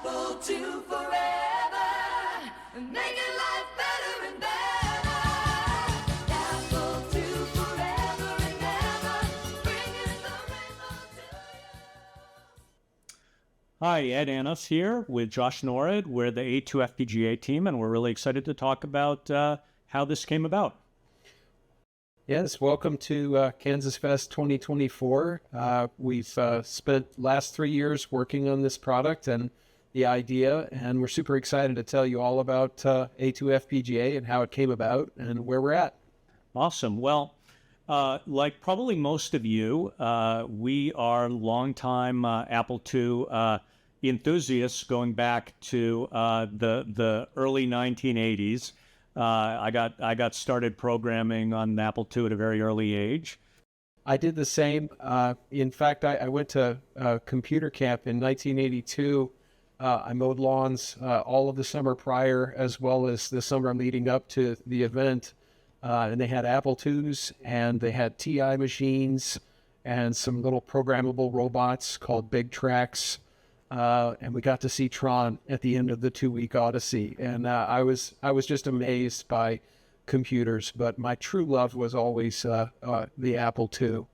Apple II forever, making life better and better. Apple II forever and ever, bringing the rainbow to you. Hi, Ed Anuff here with Josh Norrid. We're the A2FPGA team, and we're really excited to talk about how this came about. Yes, welcome to KansasFest 2024. We've spent last 3 years working on this product and the idea, and we're super excited to tell you all about A2FPGA and how it came about and where we're at. Awesome. Well, like probably most of you, we are longtime Apple II enthusiasts going back to the early 1980s. I got started programming on Apple II at a very early age. I did the same. In fact, I went to computer camp in 1982. I mowed lawns all of the summer prior, as well as the summer leading up to the event. And they had Apple IIs, and they had TI machines, and some little programmable robots called Big Tracks. And we got to see Tron at the end of the 2-week odyssey. And I was just amazed by computers, but my true love was always the Apple II.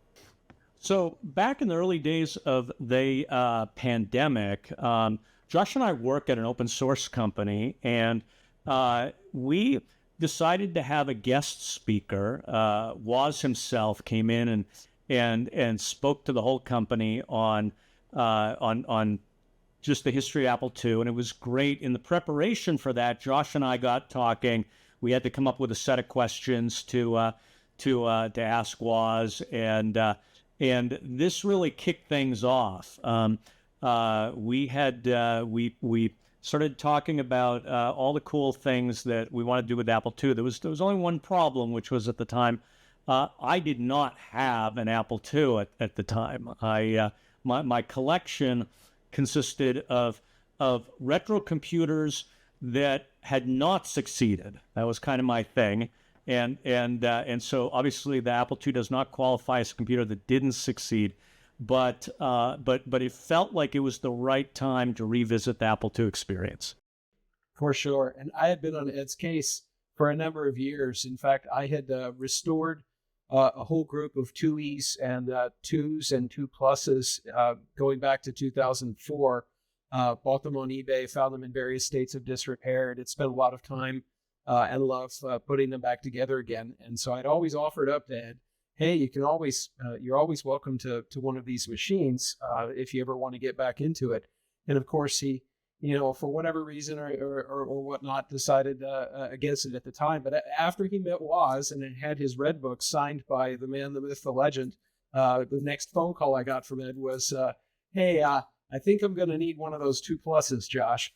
So back in the early days of the pandemic, Josh and I work at an open source company, and we decided to have a guest speaker. Woz himself came in and spoke to the whole company on just the history of Apple II, and it was great. In the preparation for that, Josh and I got talking. We had to come up with a set of questions to ask Woz, and this really kicked things off. We started talking about all the cool things that we wanted to do with Apple II. There was only one problem, which was at the time I did not have an Apple II at the time. My collection consisted of retro computers that had not succeeded. That was kind of my thing, and so obviously the Apple II does not qualify as a computer that didn't succeed, but it felt like it was the right time to revisit the Apple II experience. For sure. And I had been on Ed's case for a number of years. In fact, I had restored a whole group of 2Es and 2s and 2 pluses going back to 2004. Bought them on eBay, found them in various states of disrepair, and had spent a lot of time and love putting them back together again. And so I'd always offered up to Ed, hey, you're always welcome to one of these machines if you ever want to get back into it. And of course, he, for whatever reason or whatnot, decided against it at the time. But after he met Woz and had his red book signed by the man, the myth, the legend, the next phone call I got from Ed was, hey, I think I'm going to need one of those 2 pluses, Josh.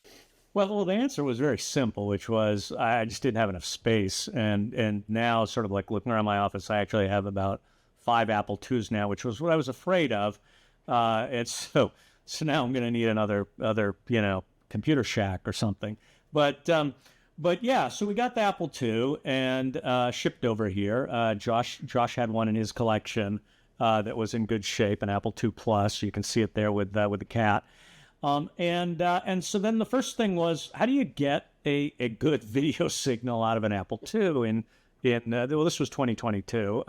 Well, the answer was very simple, which was I just didn't have enough space. And now, sort of like looking around my office, I actually have about 5 Apple IIs now, which was what I was afraid of. And so now I'm going to need another computer shack or something. But yeah, so we got the Apple II and shipped over here. Josh had one in his collection that was in good shape, an Apple II Plus. You can see it there with the cat. And so then the first thing was, how do you get a good video signal out of an Apple II? Well, this was 2022.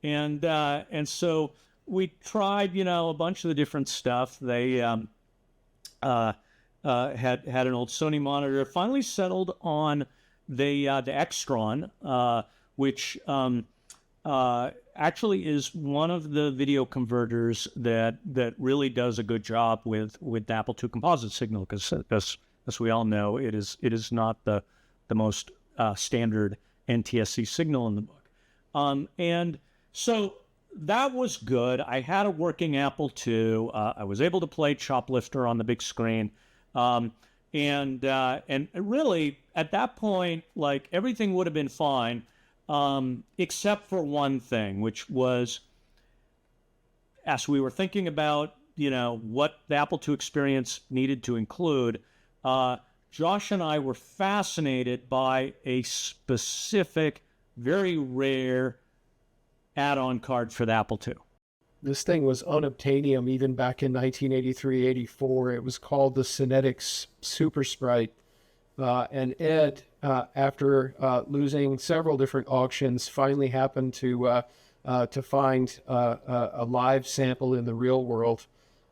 And so we tried, a bunch of the different stuff. They had an old Sony monitor. Finally settled on the Extron, which actually is one of the video converters that really does a good job with the Apple II composite signal, because as we all know, it is not the most standard NTSC signal in the book. And so that was good. I had a working Apple II. I was able to play Choplifter on the big screen. And really, at that point, like, everything would have been fine, except for one thing, which was, as we were thinking about, what the Apple II experience needed to include, Josh and I were fascinated by a specific, very rare add-on card for the Apple II. This thing was unobtainium even back in 1983, 84. It was called the Cinetics Super Sprite. And Ed, after losing several different auctions, finally happened to find a live sample in the real world,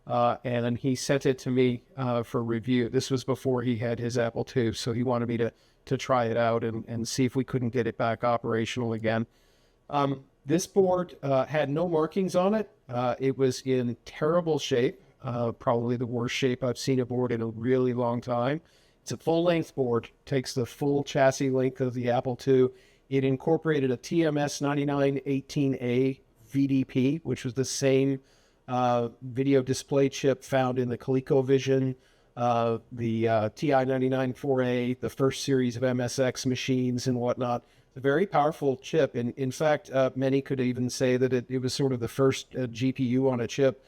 and he sent it to me for review. This was before he had his Apple II, so he wanted me to try it out and see if we couldn't get it back operational again. This board had no markings on it. It was in terrible shape, probably the worst shape I've seen a board in a really long time. It's a full-length board, takes the full chassis length of the Apple II. It incorporated a TMS 9918A VDP, which was the same video display chip found in the ColecoVision, the TI-99-4A, the first series of MSX machines and whatnot. It's a very powerful chip. And in fact, many could even say that it was sort of the first GPU on a chip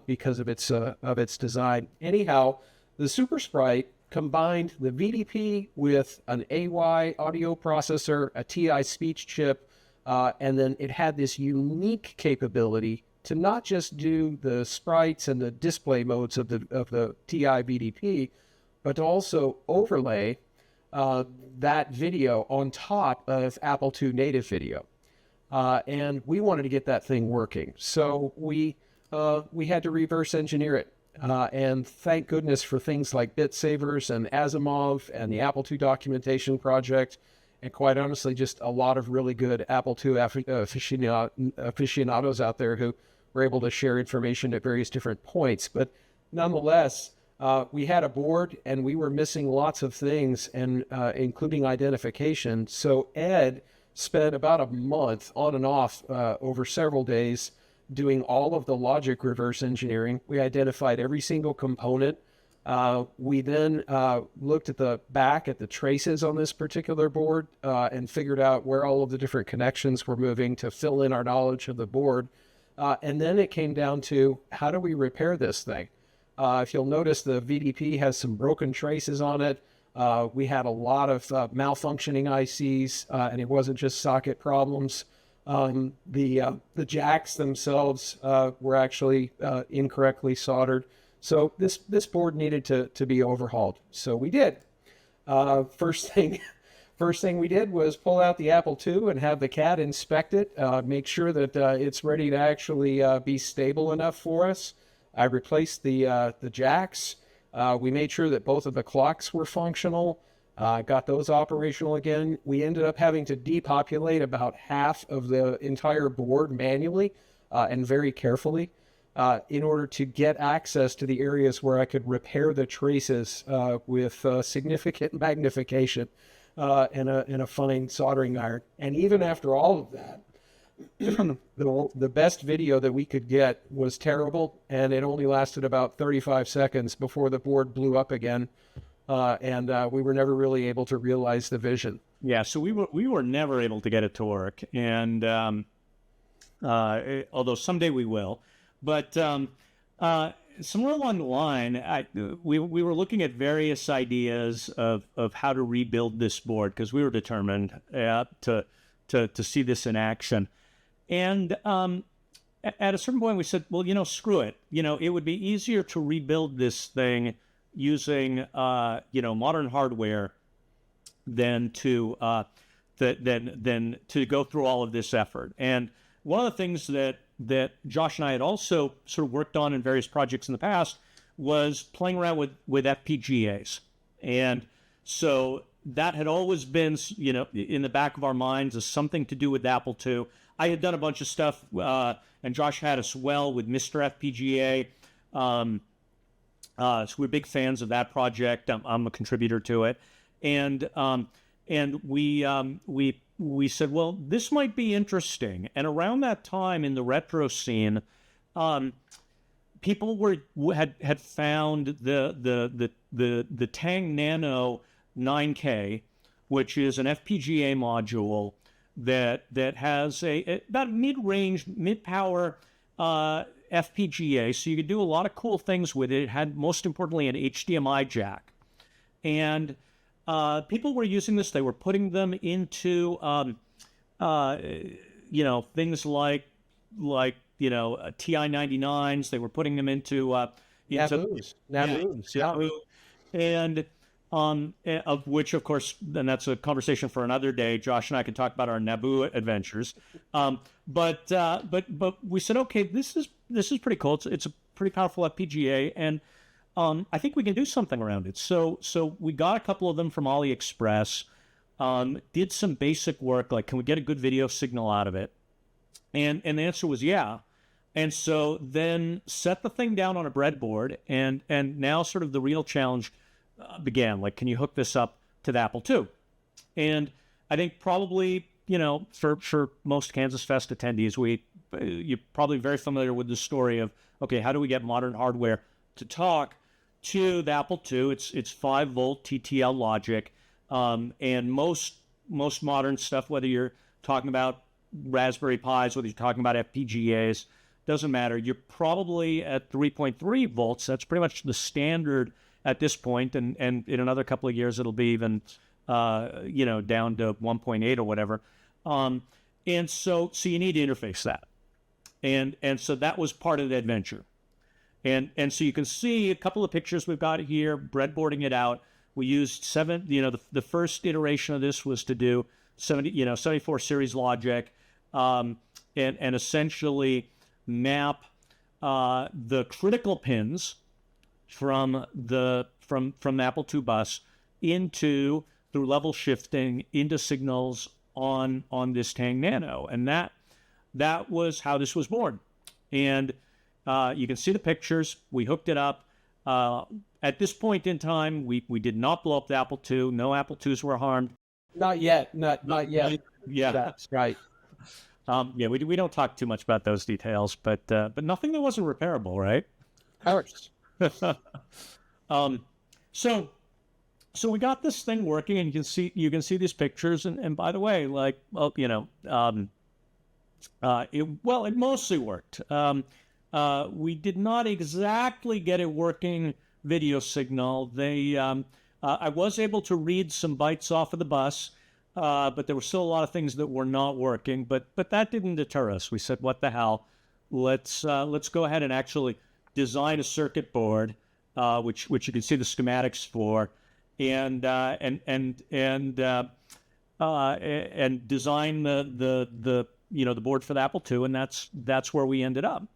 because of its design. Anyhow, the Super Sprite combined the VDP with an AY audio processor, a TI speech chip, and then it had this unique capability to not just do the sprites and the display modes of the TI VDP, but to also overlay that video on top of Apple II native video. And we wanted to get that thing working. So we had to reverse engineer it. And thank goodness for things like Bit Savers and Asimov and the Apple II documentation project, and quite honestly, just a lot of really good Apple II aficionados out there who were able to share information at various different points. But nonetheless, we had a board and we were missing lots of things, and including identification. So Ed spent about a month on and off over several days doing all of the logic reverse engineering. We identified every single component. We then looked at the back at the traces on this particular board and figured out where all of the different connections were moving to fill in our knowledge of the board. And then it came down to, how do we repair this thing? If you'll notice, the VDP has some broken traces on it. We had a lot of malfunctioning ICs, and it wasn't just socket problems. The jacks themselves were actually incorrectly soldered. So this board needed to be overhauled. So we did. First thing we did was pull out the Apple II and have the CAD inspect it, make sure that it's ready to actually be stable enough for us. I replaced the jacks. We made sure that both of the clocks were functional. Got those operational again. We ended up having to depopulate about half of the entire board manually and very carefully in order to get access to the areas where I could repair the traces with significant magnification and a fine soldering iron. And even after all of that, the best video that we could get was terrible, and it only lasted about 35 seconds before the board blew up again. And we were never really able to realize the vision. Yeah, so we were never able to get it to work, and although someday we will. But somewhere along the line, we were looking at various ideas of how to rebuild this board, because we were determined to see this in action. And at a certain point, we said, well, screw it. It would be easier to rebuild this thing using modern hardware than to go through all of this effort. And one of the things that Josh and I had also sort of worked on in various projects in the past was playing around with FPGAs. And so that had always been, in the back of our minds as something to do with Apple II. I had done a bunch of stuff, and Josh had as well with Mr. FPGA. So we're big fans of that project. I'm a contributor to it, and we said, well, this might be interesting. And around that time in the retro scene, people had found the Tang Nano 9K, which is an FPGA module that has about mid-range, mid-power FPGA, so you could do a lot of cool things with it. It had, most importantly, an HDMI jack. And people were using this. They were putting them into, things like TI 99s. They were putting them into Naboos. Yeah. and of which, of course, then that's a conversation for another day. Josh and I can talk about our Naboo adventures. But we said, okay, this is pretty cool. It's a pretty powerful FPGA, and I think we can do something around it. So we got a couple of them from AliExpress. Did some basic work, like, can we get a good video signal out of it? And the answer was yeah. And so then set the thing down on a breadboard, and now sort of the real challenge began. Like, can you hook this up to the Apple II? And I think probably, for most KansasFest attendees, you're probably very familiar with the story of, okay, how do we get modern hardware to talk to the Apple II? It's 5-volt TTL logic, and most modern stuff, whether you're talking about Raspberry Pis, whether you're talking about FPGAs, doesn't matter. You're probably at 3.3 volts. That's pretty much the standard at this point, and in another couple of years it'll be even down to 1.8 or whatever. And so you need to interface that, and so that was part of the adventure. And so you can see a couple of pictures we've got here, breadboarding it out. We used the first iteration of this was to do 74 series logic, and essentially map the critical pins from the Apple II bus through level shifting into signals on this Tang Nano, and that was how this was born. And you can see the pictures. We hooked it up. At this point in time, we did not blow up the Apple II. No Apple IIs were harmed. Not yet. Not yet. Yeah, that's right. We don't talk too much about those details, but nothing that wasn't repairable, right? Ours. So we got this thing working, and you can see these pictures. And by the way, like, it mostly worked. We did not exactly get a working video signal. I was able to read some bytes off of the bus, but there were still a lot of things that were not working. But that didn't deter us. We said, "What the hell? Let's go ahead and actually design a circuit board, which you can see the schematics for, and design the board for the Apple II." And that's where we ended up.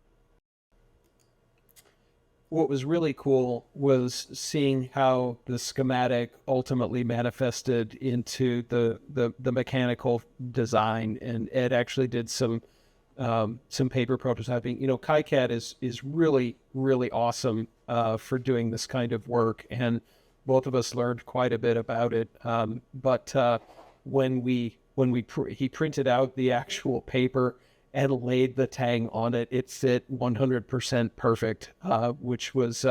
What was really cool was seeing how the schematic ultimately manifested into the mechanical design, and Ed actually did some paper prototyping. KiCad is really, really awesome for doing this kind of work, and both of us learned quite a bit about it. But when he printed out the actual paper and laid the Tang on it, it fit 100% perfect, which was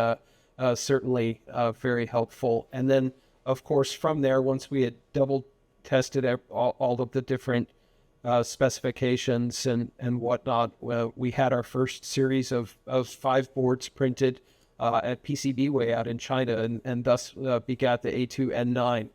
certainly very helpful. And then, of course, from there, once we had double tested all of the different specifications and whatnot, we had our first series of 5 boards printed at PCBWay out in China, and thus begat the A2N9.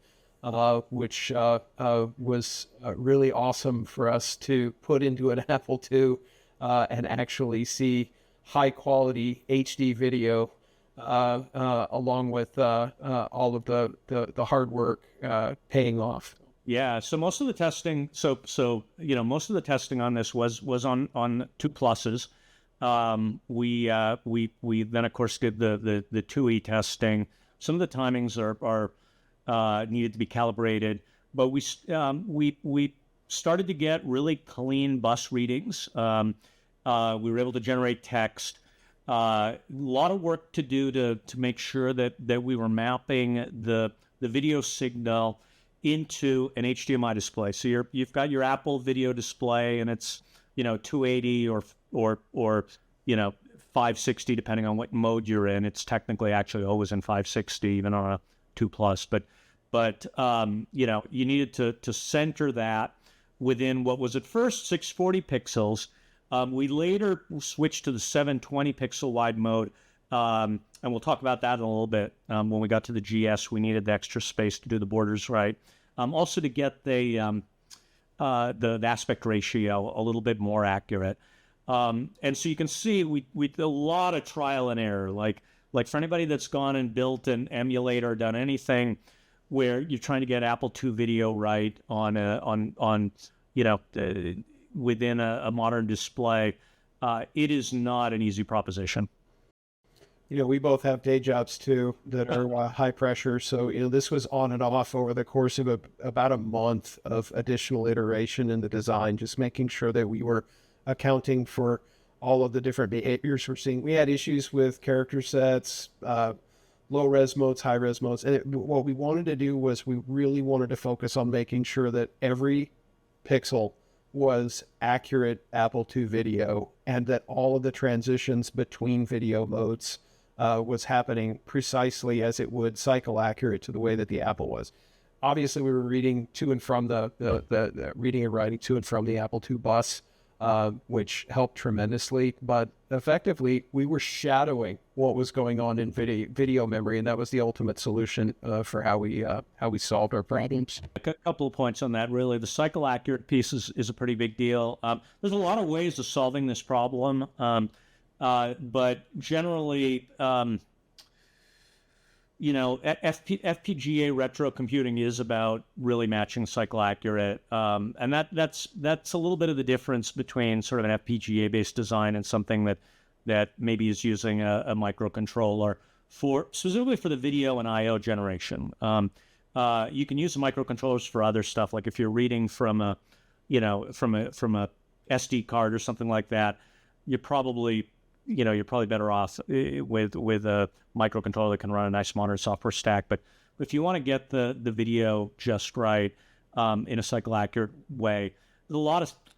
Which was really awesome for us to put into an Apple II and actually see high quality HD video along with all of the hard work paying off. Yeah. So most of the testing, most of the testing on this was on 2 pluses. We then of course did the 2E testing. Some of the timings are needed to be calibrated, but we started to get really clean bus readings. We were able to generate text. A lot of work to do to make sure that we were mapping the video signal into an HDMI display. So you've got your Apple video display, and it's 280 or 560 depending on what mode you're in. It's technically actually always in 560 even on a 2 plus, but you needed to center that within what was at first 640 pixels. We later switched to the 720 pixel wide mode, and we'll talk about that in a little bit. When we got to the GS, we needed the extra space to do the borders right. Also to get the aspect ratio a little bit more accurate. And so you can see we did a lot of trial and error. Like for anybody that's gone and built an emulator, or done anything where you're trying to get Apple II video right on within a modern display, it is not an easy proposition. We both have day jobs too that are high pressure. So, this was on and off over the course of about a month of additional iteration in the design, just making sure that we were accounting for all of the different behaviors we're seeing. We had issues with character sets, low res modes, high res modes. And what we wanted to do was we really wanted to focus on making sure that every pixel was accurate Apple II video, and that all of the transitions between video modes was happening precisely as it would cycle accurate to the way that the Apple was. Obviously, we were reading to and from the reading and writing to and from the Apple II bus, which helped tremendously. But effectively, we were shadowing what was going on in video memory, and that was the ultimate solution for how we solved our problems. A couple of points on that. Really, the cycle accurate piece is a pretty big deal. There's a lot of ways of solving this problem. But generally, FPGA retro computing is about really matching cycle accurate, and that's a little bit of the difference between sort of an FPGA-based design and something that maybe is using a microcontroller specifically for the video and I/O generation. You can use the microcontrollers for other stuff, like if you're reading from a SD card or something like that. You're probably better off with a microcontroller that can run a nice modern software stack. But if you want to get the video just right in a cycle accurate way, there's a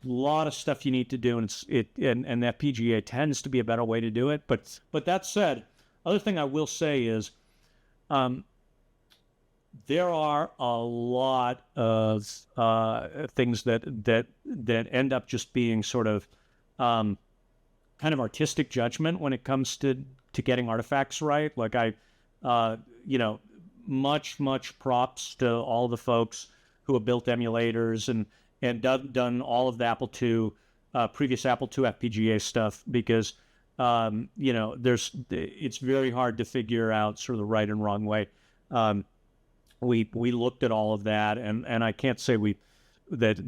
lot of stuff you need to do, and the FPGA tends to be a better way to do it. But that said, other thing I will say is there are a lot of things that end up just being sort of kind of artistic judgment when it comes to getting artifacts right. Like much props to all the folks who have built emulators and done all of the Apple II, previous Apple II FPGA stuff, because it's very hard to figure out sort of the right and wrong way. We looked at all of that, and I can't say there's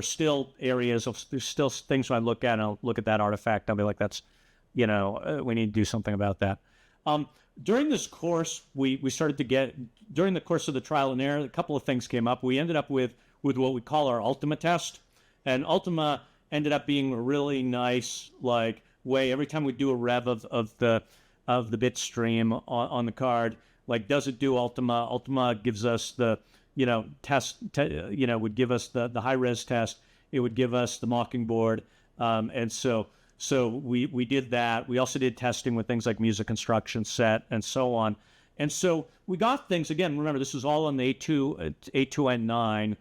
still there's still things when I look at and I'll look at that artifact, I'll be like, that's, we need to do something about that. During this course, we started to get, during the course of the trial and error, a couple of things came up. We ended up with what we call our Ultima test, and Ultima ended up being a really nice, like, way, every time we do a rev of the bit stream on the card, like, does it do Ultima? Ultima gives us the would give us the high res test. It would give us the Mockingbird, and so we did that. We also did testing with things like music instruction set and so on. And so we got things, again, remember, this was all on the A2N9.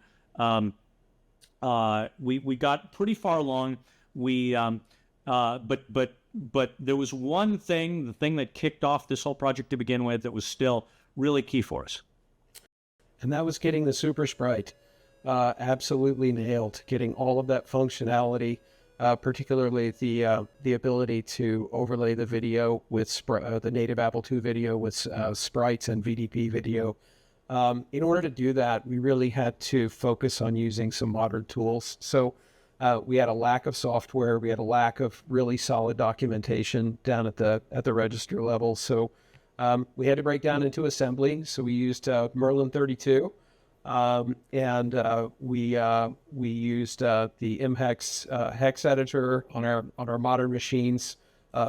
We got pretty far along. But there was one thing, the thing that kicked off this whole project to begin with, that was still really key for us. And that was getting the Super Sprite absolutely nailed, getting all of that functionality, particularly the ability to overlay the video with the native Apple II video with sprites and VDP video. In order to do that, we really had to focus on using some modern tools. So we had a lack of software. We had a lack of really solid documentation down at the register level. So we had to break down into assembly. So we used Merlin 32, and we used the MHEX hex editor on our modern machines,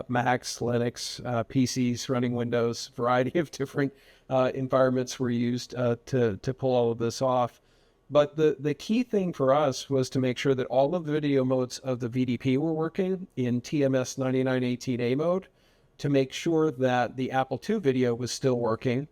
Macs, Linux, PCs running Windows. Variety of different environments were used to pull all of this off. But the key thing for us was to make sure that all of the video modes of the VDP were working in TMS 9918A mode, to make sure that the Apple II video was still working,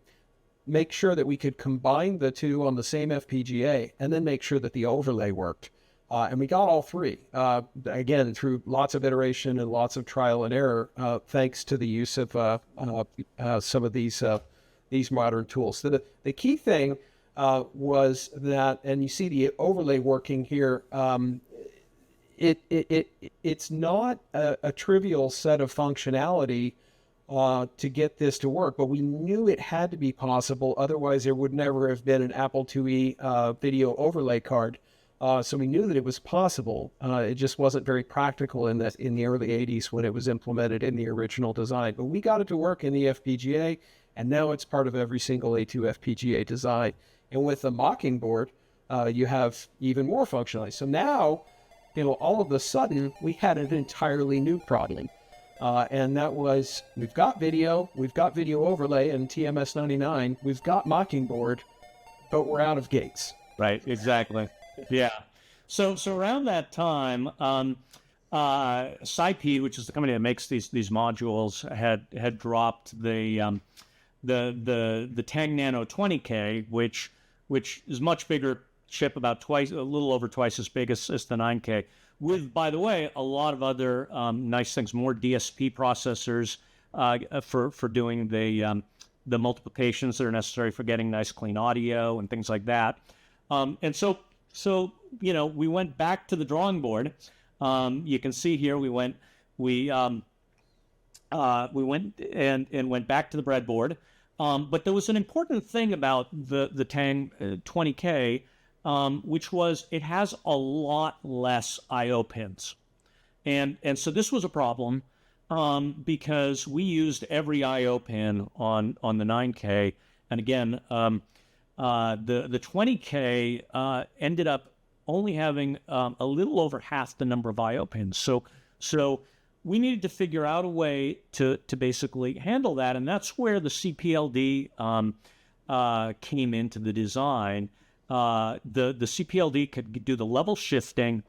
make sure that we could combine the two on the same FPGA, and then make sure that the overlay worked. And we got all three, again, through lots of iteration and lots of trial and error, thanks to the use of some of these modern tools. So the key thing was that, and you see the overlay working here, it's not a trivial set of functionality to get this to work, but we knew it had to be possible. Otherwise, there would never have been an Apple IIe video overlay card. So we knew that it was possible. It just wasn't very practical in the early 80s when it was implemented in the original design. But we got it to work in the FPGA, and now it's part of every single A2FPGA design. And with the Mockingbird, you have even more functionality. So now, all of a sudden, we had an entirely new problem. And that was, we've got video overlay and TMS99, we've got Mockingbird, but we're out of gates. Right, exactly. Yeah. So around that time, Cypede, which is the company that makes these modules, had dropped the Tang Nano 20K, which is much bigger chip, about a little over twice as big as the 9K, with, by the way, a lot of other nice things, more DSP processors for doing the multiplications that are necessary for getting nice clean audio and things like that. And so we went back to the drawing board. You can see here we went and went back to the breadboard. But there was an important thing about the Tang 20K, which was it has a lot less I/O pins, and so this was a problem because we used every I/O pin on the 9K, and again, the 20K ended up only having a little over half the number of I/O pins. So we needed to figure out a way to basically handle that, and that's where the CPLD came into the design. The CPLD could do the level shifting,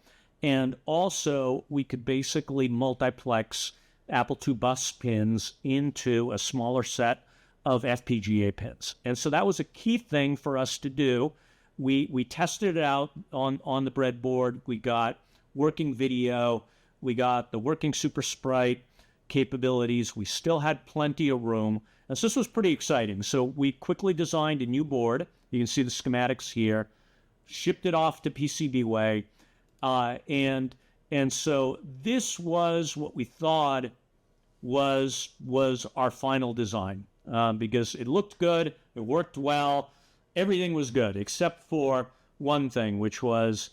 and also we could basically multiplex Apple II bus pins into a smaller set of FPGA pins. And so that was a key thing for us to do. We tested it out on the breadboard. We got working video. We got the working Super Sprite capabilities. We still had plenty of room. And so this was pretty exciting. So we quickly designed a new board. You can see the schematics here. Shipped it off to PCBWay. And so this was what we thought was our final design. Because it looked good, it worked well, everything was good, except for one thing, which was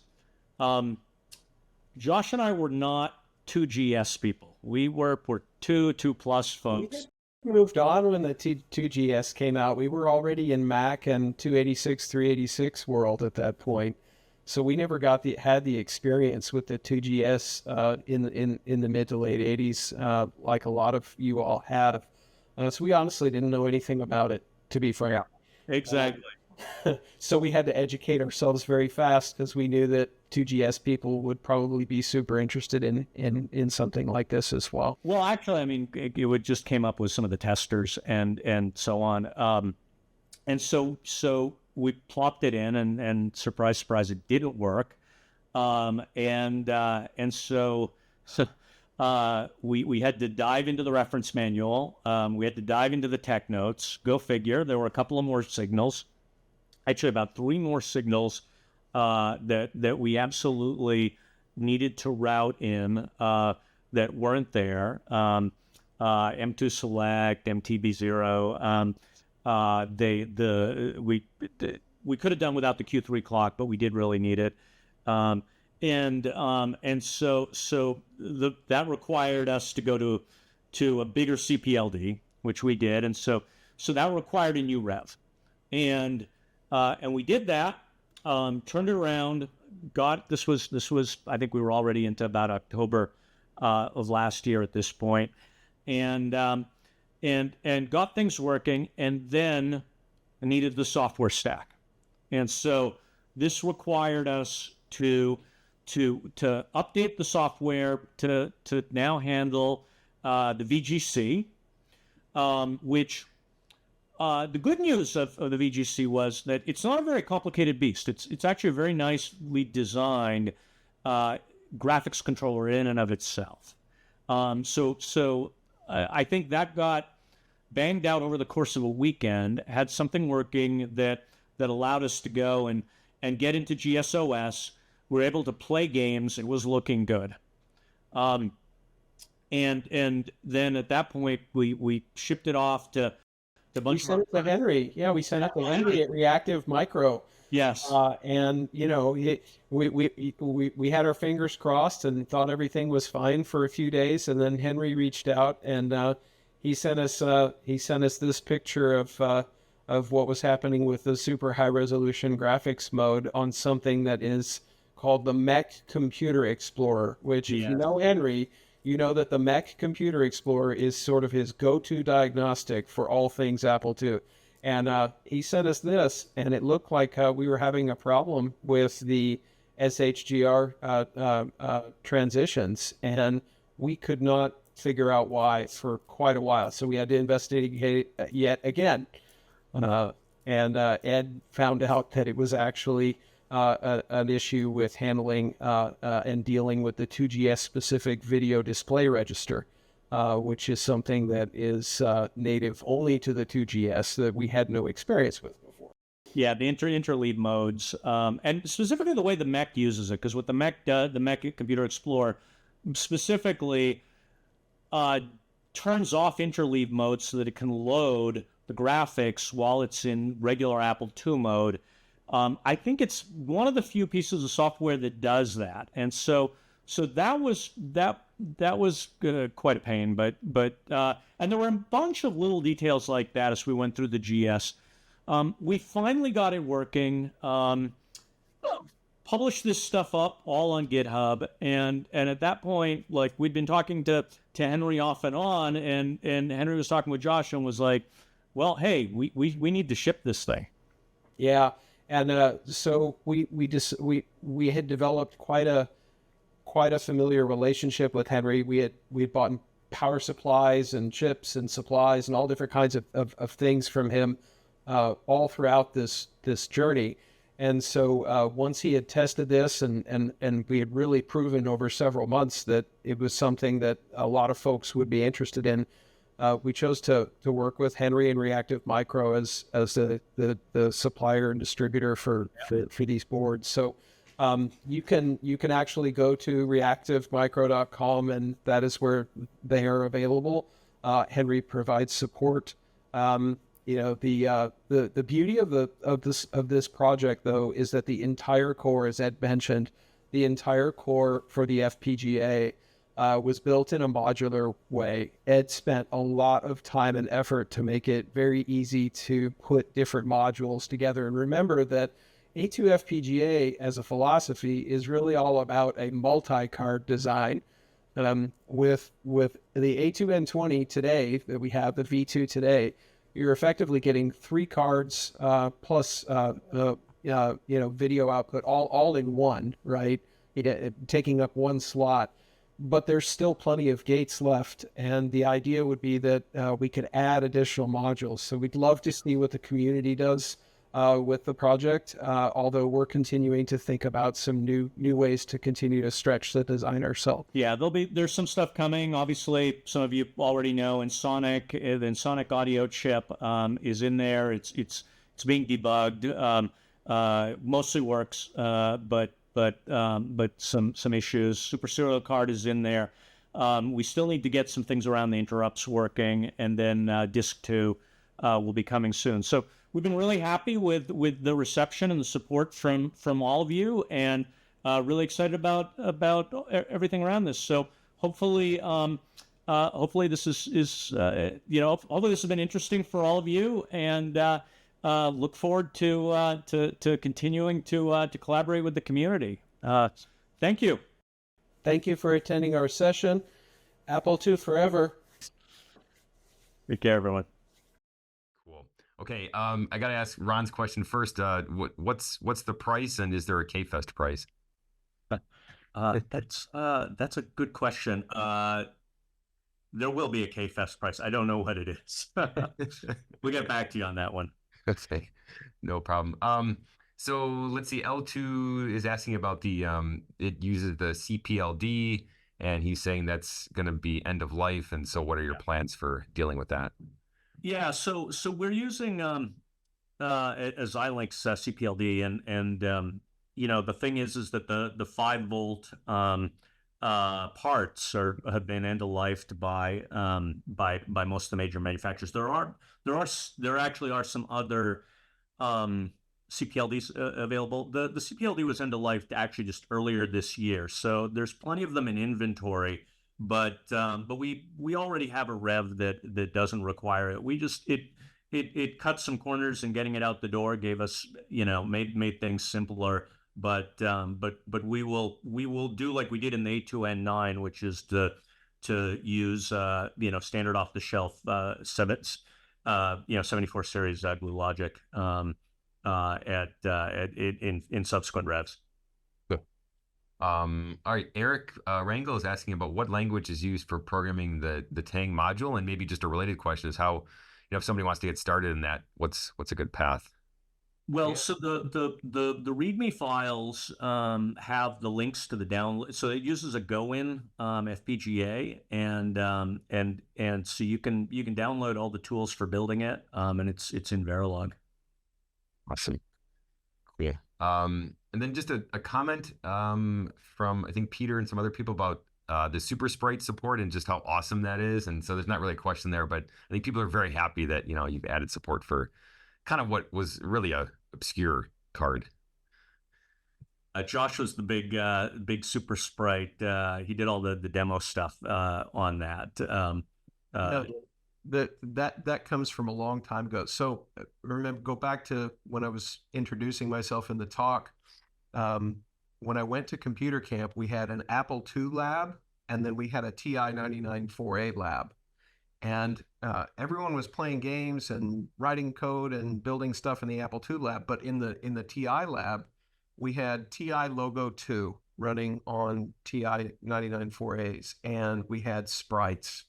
Josh and I were not 2GS people. We were 2+ folks. We moved on when the 2GS came out. We were already in Mac and 286, 386 world at that point. So we never had the experience with the 2GS in the mid to late 80s, like a lot of you all have. So we honestly didn't know anything about it, to be frank. Exactly. So we had to educate ourselves very fast because we knew that 2GS people would probably be super interested in something like this as well. Well, actually, I mean, it just came up with some of the testers and so on. And so we plopped it in, and surprise, surprise, it didn't work. And so we had to dive into the reference manual. We had to dive into the tech notes. Go figure. There were a couple of more signals. Actually, about 3 more signals that we absolutely needed to route in that weren't there. M2 select, MTB0. We could have done without the Q3 clock, but we did really need it. And so that required us to go to a bigger CPLD, which we did, and so that required a new rev, and we did that. Turned it around. This was I think we were already into about October of last year at this point, and got things working, and then needed the software stack, and so this required us to update the software to now handle the VGC, which the good news of the VGC was that it's not a very complicated beast. It's actually a very nicely designed graphics controller in and of itself. So I think that got banged out over the course of a weekend, had something working that allowed us to go and get into GSOS. We were able to play games. It was looking good. And then at that point, we shipped it off to a We bunch of sent it to Henry. Yeah, we sent it to Henry at Reactive Micro. yes. And you know, we had our fingers crossed and thought everything was fine for a few days, and then Henry reached out and he sent us this picture of what was happening with the super high resolution graphics mode on something that is called the Mech Computer Explorer, which if you know Henry, you know that the Mech Computer Explorer is sort of his go-to diagnostic for all things Apple II. And he sent us this, and it looked like we were having a problem with the SHGR transitions, and we could not figure out why for quite a while. So we had to investigate yet again. And Ed found out that it was actually an issue with handling and dealing with the 2GS specific video display register, which is something that is native only to the 2GS that we had no experience with before. Yeah, the interleave modes, and specifically the way the Mech uses it, because what the Mech does, the Mech Computer Explorer specifically turns off interleave mode so that it can load the graphics while it's in regular Apple II mode. I think it's one of the few pieces of software that does that, and so that was quite a pain. But and there were a bunch of little details like that as we went through the GS. We finally got it working. Published this stuff up all on GitHub, and at that point, like, we'd been talking to Henry off and on, and Henry was talking with Josh and was like, well, hey, we need to ship this thing. Yeah, and so we had developed quite a familiar relationship with Henry. We'd bought power supplies and chips and supplies and all different kinds of things from him all throughout this journey. And so once he had tested this and we had really proven over several months that it was something that a lot of folks would be interested in, we chose to work with Henry and Reactive Micro as the supplier and distributor for these boards. So you can actually go to reactivemicro.com, and that is where they are available. Henry provides support. You know, the beauty of this project, though, is that the entire core, as Ed mentioned, the entire core for the FPGA was built in a modular way. Ed spent a lot of time and effort to make it very easy to put different modules together. And remember that A2FPGA as a philosophy is really all about a multi-card design. With the A2N20 today that we have, the V2 today, you're effectively getting 3 cards plus video output all in one, right? Taking up one slot. But there's still plenty of gates left, and the idea would be that we could add additional modules. So we'd love to see what the community does with the project, although we're continuing to think about some new ways to continue to stretch the design ourselves. Yeah, there's some stuff coming. Obviously, some of you already know, and Sonic audio chip is in there. It's being debugged. Mostly works, but some issues. Super serial card is in there. We still need to get some things around the interrupts working, and then Disk 2 will be coming soon. So we've been really happy with the reception and the support from all of you, and really excited about everything around this. So hopefully this is hopefully this has been interesting for all of you, and look forward to continuing to collaborate with the community. Thank you. Thank you for attending our session. Apple II forever. Take care, everyone. Cool. Okay, I gotta ask Ron's question first. What's the price, and is there a KFest price? That's a good question. There will be a KFest price. I don't know what it is. We'll get back to you on that one. Okay, no problem. So let's see. L2 is asking about the it uses the CPLD, and he's saying that's going to be end of life. And so, what are your plans for dealing with that? Yeah, so we're using a Xilinx CPLD, and the thing is that the 5 volt parts have been end of lifed by most of the major manufacturers. There actually are some other CPLDs available. The CPLD was end of life actually just earlier this year, so there's plenty of them in inventory. But we already have a rev that doesn't require it. It cut some corners, and getting it out the door gave us, made things simpler. But we will do like we did in the A2N9, which is to use standard off the shelf 74 series glue logic in subsequent revs. Good. All right, Eric Rangel is asking about what language is used for programming the Tang module, and maybe just a related question is how, if somebody wants to get started in that, what's a good path? Well, so the README files have the links to the download. So it uses a Go-in FPGA, and so you can download all the tools for building it, and it's in Verilog. Awesome. Yeah. And then just a comment from I think Peter and some other people about the Super Sprite support and just how awesome that is. And so there's not really a question there, but I think people are very happy that you've added support for kind of what was really a obscure card. Josh was the big Super Sprite. He did all the demo stuff on that. That comes from a long time ago. So remember, go back to when I was introducing myself in the talk. When I went to computer camp, we had an Apple II lab, and then we had a TI 99.4A lab. And everyone was playing games and writing code and building stuff in the Apple II lab. But in the TI lab, we had TI Logo 2 running on TI 99.4As, and we had sprites.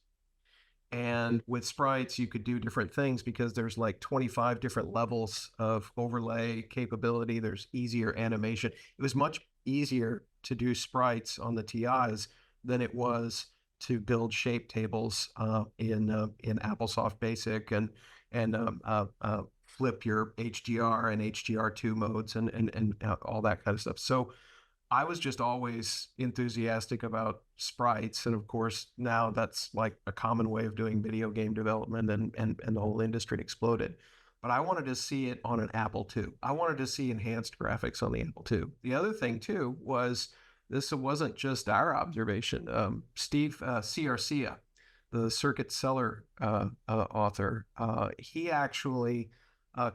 And with sprites, you could do different things because there's like 25 different levels of overlay capability. There's easier animation. It was much easier to do sprites on the TIs than it was to build shape tables in AppleSoft Basic and flip your HDR and HDR2 modes and all that kind of stuff. So I was just always enthusiastic about sprites, and of course now that's like a common way of doing video game development, and the whole industry exploded. But I wanted to see it on an Apple II. I wanted to see enhanced graphics on the Apple II. The other thing too was, this wasn't just our observation. Steve Ciarcia, the Circuit Seller author, he actually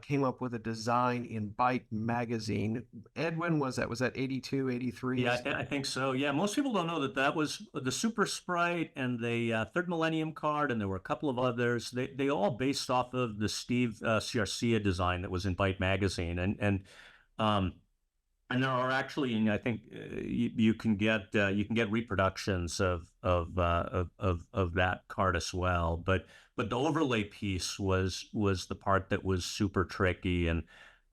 came up with a design in Byte magazine. Edwin, was that 82, 83? Yeah, I think so. Yeah, most people don't know that was the Super Sprite and the Third Millennium card, and there were a couple of others. They all based off of the Steve Ciarcia design that was in Byte magazine, and there are actually, and I think you can get reproductions of that card as well. But the overlay piece was the part that was super tricky, and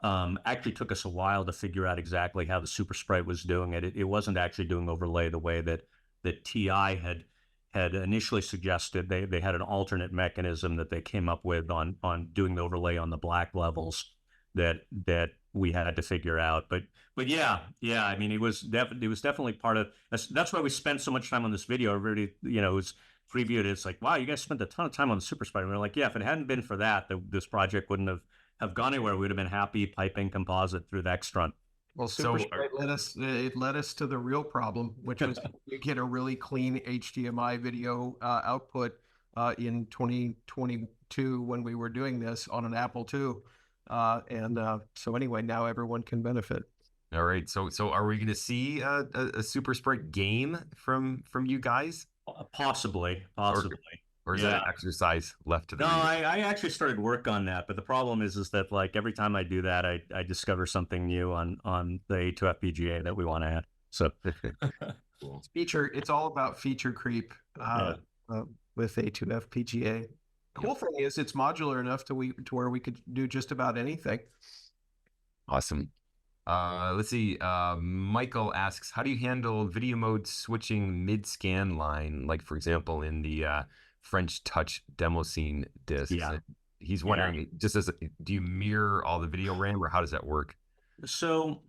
actually took us a while to figure out exactly how the Super Sprite was doing it. It wasn't actually doing overlay the way that TI had initially suggested. They had an alternate mechanism that they came up with on doing the overlay on the black levels that we had to figure out. But yeah, I mean, it was definitely part of. That's why we spent so much time on this video. Everybody, was previewed. It's like, wow, you guys spent a ton of time on the Super Sprite. And we're like, yeah, if it hadn't been for that, this project wouldn't have gone anywhere. We'd have been happy piping composite through the Extron. Well, Super Sprite led us to the real problem, which was you get a really clean HDMI video output in 2022 when we were doing this on an Apple II. So anyway, now everyone can benefit. All right. So are we going to see a Super Sprite game from you guys? Possibly. Or is that an exercise left to the? No, I actually started work on that, but the problem is that like every time I do that, I discover something new on the A2FPGA that we want to add. So Cool. It's all about feature creep with A2FPGA. Cool thing is it's modular enough to where we could do just about anything. Awesome. Let's see. Michael asks, how do you handle video mode switching mid-scan line? Like, for example, in the French Touch demo scene disc. Yeah. He's wondering, do you mirror all the video RAM, or how does that work? So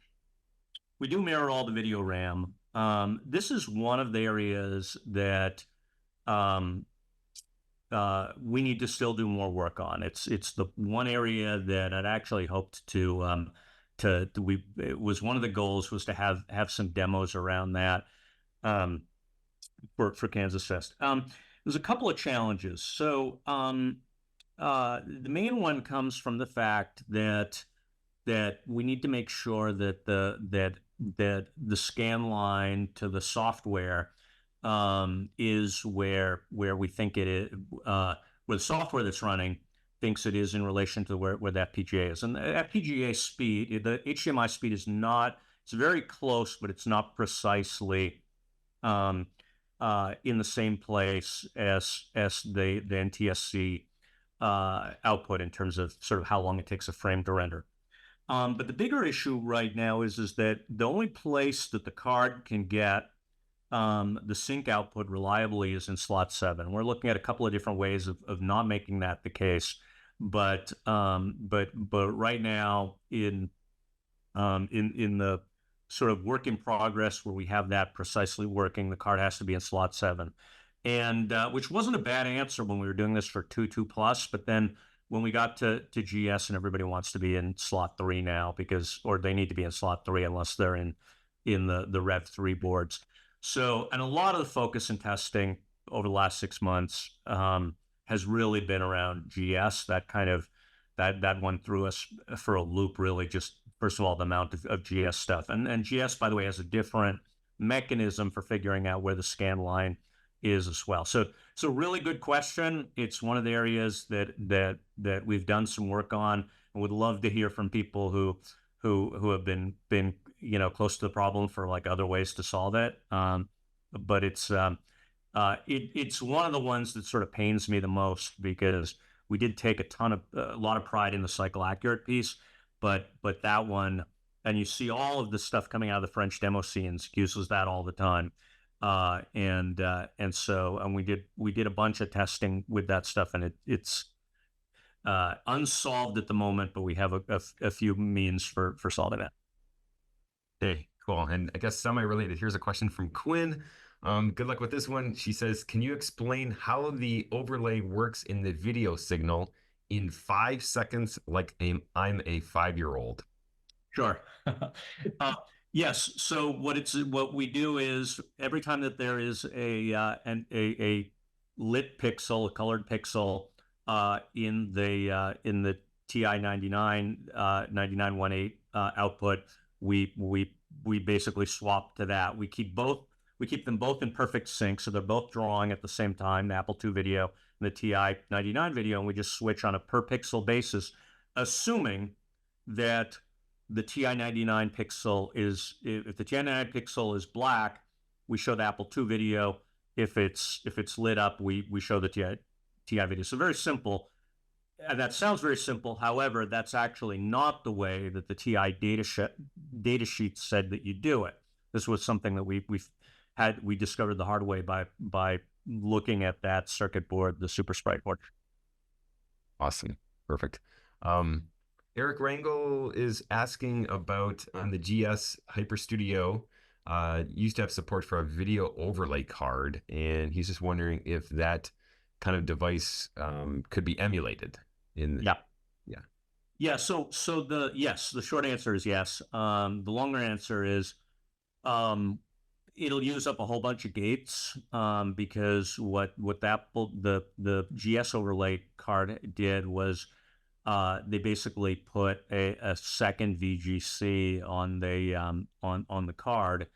We do mirror all the video RAM. This is one of the areas that um, we need to still do more work on. It's the one area that I'd actually hoped to it was one of the goals was to have some demos around that um, for KansasFest. There's a couple of challenges. So the main one comes from the fact that we need to make sure that the scan line to the software is where we think it is, where the software that's running thinks it is in relation to where that FPGA is. And the FPGA speed, the HDMI speed is not, it's very close, but it's not precisely in the same place as the NTSC output in terms of sort of how long it takes a frame to render. But the bigger issue right now is that the only place that the card can get the sync output reliably is in slot 7. We're looking at a couple of different ways of not making that the case, but right now in the sort of work in progress where we have that precisely working, the card has to be in slot 7, and which wasn't a bad answer when we were doing this for 2 plus, but then when we got to GS and everybody wants to be in slot 3 now or they need to be in slot 3 unless they're in the Rev 3 boards. So, and a lot of the focus and testing over the last 6 months has really been around GS. That kind of that one threw us for a loop, really. Just first of all, the amount of GS stuff, and GS, by the way, has a different mechanism for figuring out where the scan line is as well. So really good question. It's one of the areas that we've done some work on, and would love to hear from people who have been close to the problem for like other ways to solve it. But it's one of the ones that sort of pains me the most, because we did take a lot of pride in the cycle accurate piece, but that one, and you see all of the stuff coming out of the French demo scenes uses that all the time. And we did a bunch of testing with that stuff, and it's unsolved at the moment, but we have a few means for solving that. Hey, cool. And I guess semi-related, here's a question from Quinn. Good luck with this one. She says, can you explain how the overlay works in the video signal in 5 seconds, like I'm a 5-year-old? Sure. Yes. So what we do is every time that there is a lit pixel, a colored pixel in the TI 9918 output, we basically swap to that. We keep them both in perfect sync, so they're both drawing at the same time, the Apple II video and the TI 99 video, and we just switch on a per pixel basis, assuming that the TI 99 pixel if the TI 99 pixel is black, we show the Apple II video. If it's lit up, we show the TI video. So very simple. That sounds very simple. However, that's actually not the way that the TI data sheet said that you do it. This was something that we discovered the hard way by looking at that circuit board, the Super Sprite board. Awesome. Perfect. Eric Rangel is asking about on the GS HyperStudio, used to have support for a video overlay card, and he's just wondering if that kind of device could be emulated. Yeah. So the short answer is yes. The longer answer is it'll use up a whole bunch of gates because what the GS overlay card did was they basically put a second VGC on the card,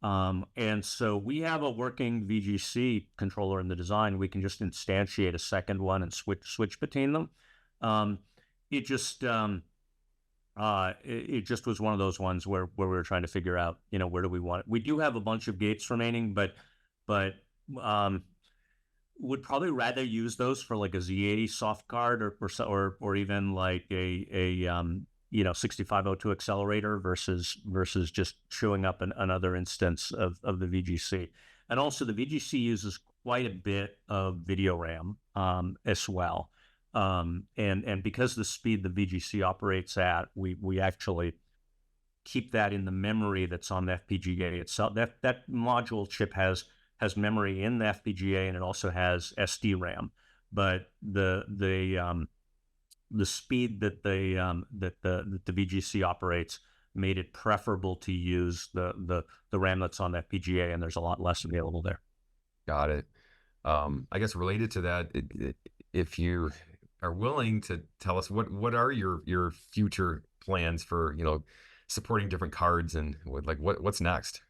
and so we have a working VGC controller in the design. We can just instantiate a second one and switch between them. It just was one of those ones where we were trying to figure out, where do we want it. We do have a bunch of gates remaining, but would probably rather use those for like a Z80 soft card or even like a 6502 accelerator versus just showing up another instance of the VGC. And also the VGC uses quite a bit of video RAM as well. And because the speed the VGC operates at, we actually keep that in the memory that's on the FPGA itself. That module chip has memory in the FPGA, and it also has SD-RAM. But the speed that the VGC operates made it preferable to use the RAM that's on the FPGA, and there's a lot less available there. Got it. I guess related to that, if you are willing to tell us what are your future plans for, supporting different cards, and what's next?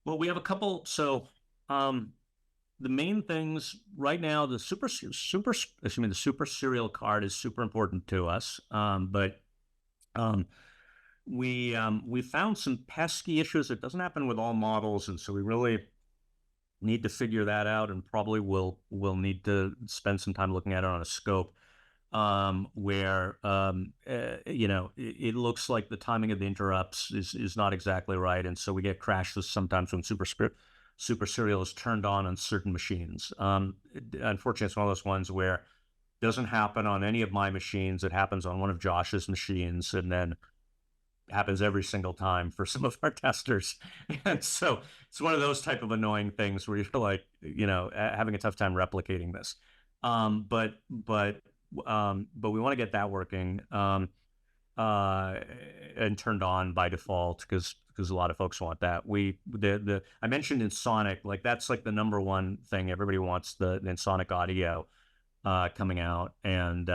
Well, we have a couple. So the main things right now, the super serial card is super important to us. But we found some pesky issues. It doesn't happen with all models, and so we really need to figure that out, and probably we'll need to spend some time looking at it on a scope, where it looks like the timing of the interrupts is not exactly right, and so we get crashes sometimes when super serial is turned on certain machines. Unfortunately, it's one of those ones where it doesn't happen on any of my machines. It happens on one of Josh's machines, and then happens every single time for some of our testers. And so it's one of those type of annoying things where you're like, having a tough time replicating this. But we want to get that working and turned on by default, because a lot of folks want that. I mentioned InSonic, that's like the number one thing. Everybody wants the InSonic audio coming out, and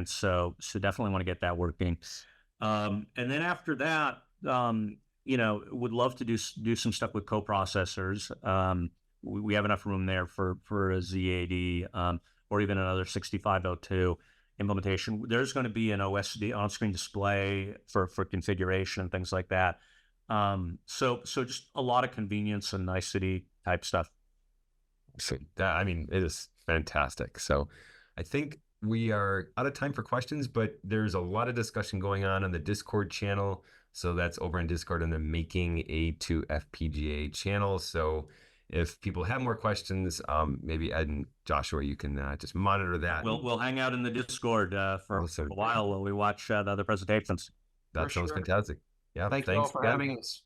so definitely want to get that working. And then after that, would love to do some stuff with coprocessors. We have enough room there for a Z80, or even another 6502 implementation. There's going to be an OSD on-screen display for configuration and things like that. So just a lot of convenience and nicety type stuff. So it is fantastic. So I think we are out of time for questions, but there's a lot of discussion going on the Discord channel. So that's over in Discord in the Making A2FPGA channel. So if people have more questions, maybe Ed and Joshua, you can just monitor that. We'll hang out in the Discord for a while while we watch the other presentations. That sounds fantastic. Yeah, Thank you all for having us.